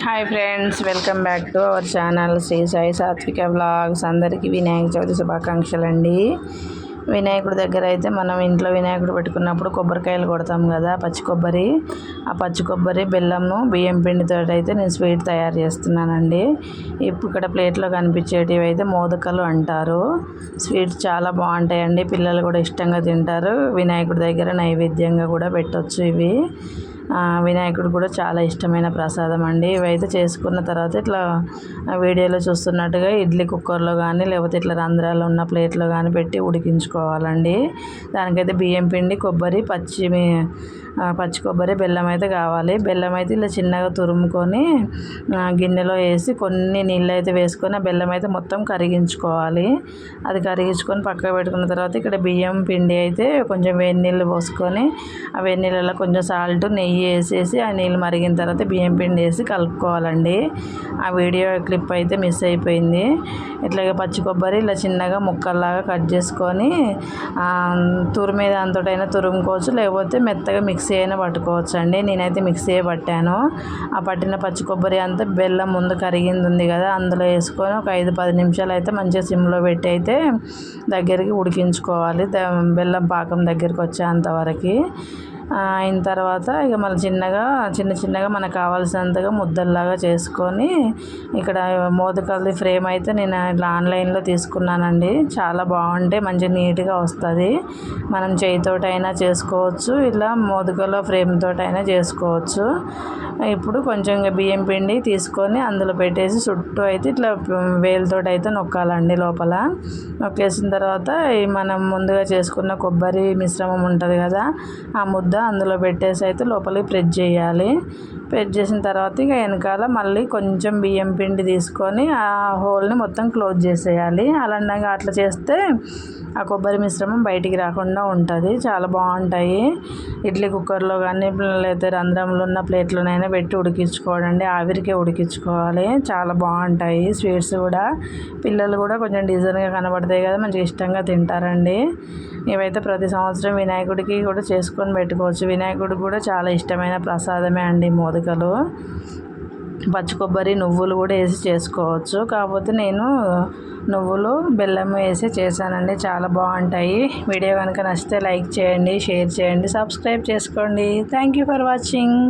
Hi friends, welcome back to our channel Shri Sai Satvika vlogs. అందరికీ వినాయక చవితి శుభాకాంక్షలు అండి. వినాయకుడి దగ్గర అయితే మనం ఇంట్లో వినాయకుడు పెట్టుకున్నప్పుడు కొబ్బరికాయలు కొడతాం కదా, పచ్చి కొబ్బరి. ఆ పచ్చి కొబ్బరి, బెల్లము, బియ్యం పిండితో అయితే నేను స్వీట్ తయారు చేస్తున్నానండి. ఇప్పుడు ఇక్కడ ప్లేట్లో కనిపించేటివి అయితే మోదకాలు అంటారు. స్వీట్స్ చాలా బాగుంటాయండి, పిల్లలు కూడా ఇష్టంగా తింటారు. వినాయకుడి దగ్గర నైవేద్యంగా కూడా పెట్టవచ్చు. ఇవి వినాయకుడు కూడా చాలా ఇష్టమైన ప్రసాదం అండి. ఇవైతే చేసుకున్న తర్వాత ఇట్లా వీడియోలో చూస్తున్నట్టుగా ఇడ్లీ కుక్కర్లో కానీ లేకపోతే ఇట్లా రంధ్రాలు ఉన్న ప్లేట్లో కానీ పెట్టి ఉడికించుకోవాలండి. దానికైతే బియ్యం పిండి, కొబ్బరి, పచ్చి కొబ్బరి, బెల్లం అయితే కావాలి. బెల్లం అయితే ఇలా చిన్నగా తురుముకొని గిన్నెలో వేసి కొన్ని నీళ్ళు అయితే వేసుకొని ఆ బెల్లం అయితే మొత్తం కరిగించుకోవాలి. అది కరిగించుకొని పక్కకు పెట్టుకున్న తర్వాత ఇక్కడ బియ్యం పిండి అయితే కొంచెం వేడి నీళ్ళు పోసుకొని ఆ వేడి నీళ్ళలో కొంచెం సాల్ట్, నెయ్యి వేసేసి ఆ నీళ్ళు మరిగిన తర్వాత బియ్యం పిండి వేసి కలుపుకోవాలండి. ఆ వీడియో క్లిప్ అయితే మిస్ అయిపోయింది. ఇట్లాగే పచ్చి కొబ్బరి ఇలా చిన్నగా ముక్కల్లాగా కట్ చేసుకొని తురిమే దాంతోటైనా తురుముకోవచ్చు, లేకపోతే మెత్తగా మిక్సీ అయినా పట్టుకోవచ్చు అండి. నేనైతే మిక్సీ పట్టాను. ఆ పట్టిన పచ్చి కొబ్బరి అంతా బెల్లం ముందు కరిగింది ఉంది కదా, అందులో వేసుకొని ఒక 5-10 నిమిషాలు అయితే మంచిగా సిమ్లో పెట్టి అయితే దగ్గరికి ఉడికించుకోవాలి. బెల్లం పాకం దగ్గరికి వచ్చేంతవరకు అయిన తర్వాత ఇక మళ్ళీ చిన్నగా మనకు కావాల్సినంతగా ముద్దల్లాగా చేసుకొని ఇక్కడ మోదకాలది ఫ్రేమ్ అయితే నేను ఇట్లా ఆన్లైన్లో తీసుకున్నానండి. చాలా బాగుంటాయి, మంచి నీట్గా వస్తుంది. మనం చేయితోటైనా చేసుకోవచ్చు, ఇలా మోదకాల ఫ్రేమ్ తోటైనా చేసుకోవచ్చు. ఇప్పుడు కొంచెం బియ్యం పిండి తీసుకొని అందులో పెట్టేసి చుట్టూ అయితే ఇట్లా వేలుతోటి అయితే నొక్కాలండి. లోపల నొక్కేసిన తర్వాత మనం ముందుగా చేసుకున్న కొబ్బరి మిశ్రమం ఉంటుంది కదా, ఆ ముద్ద అందులో పెట్టేసి అయితే లోపలికి ప్రెస్ చేయాలి. ప్రెస్ చేసిన తర్వాత ఇక వెనకాల మళ్ళీ కొంచెం బియ్యం పిండి తీసుకొని ఆ హోల్ని మొత్తం క్లోజ్ చేసేయాలి. అలాంటి అట్లా చేస్తే ఆ కొబ్బరి మిశ్రమం బయటికి రాకుండా ఉంటుంది. చాలా బాగుంటాయి. ఇడ్లీ కుక్కర్లో కానీ లేకపోతే రంధ్రంలో ఉన్న ప్లేట్లోనైనా పెట్టి ఉడికించుకోవాలండి. ఆవిరికే ఉడికించుకోవాలి. చాలా బాగుంటాయి స్వీట్స్ కూడా. పిల్లలు కూడా కొంచెం డిజైన్గా కనబడతాయి కదా, మంచిగా ఇష్టంగా తింటారండి. ఇవైతే ప్రతి సంవత్సరం వినాయకుడికి కూడా చేసుకొని పెట్టుకోవచ్చు. వినాయకుడికి కూడా చాలా ఇష్టమైన ప్రసాదమే అండి మోదకాలు. పచ్చి కొబ్బరి, నువ్వులు కూడా వేసి చేసుకోవచ్చు. కాకపోతే నేను నువ్వులు, బెల్లం వేసి చేశానండి. చాలా బాగుంటాయి. వీడియో కనుక నచ్చితే లైక్ చేయండి, షేర్ చేయండి, సబ్స్క్రైబ్ చేసుకోండి. Thank you for watching.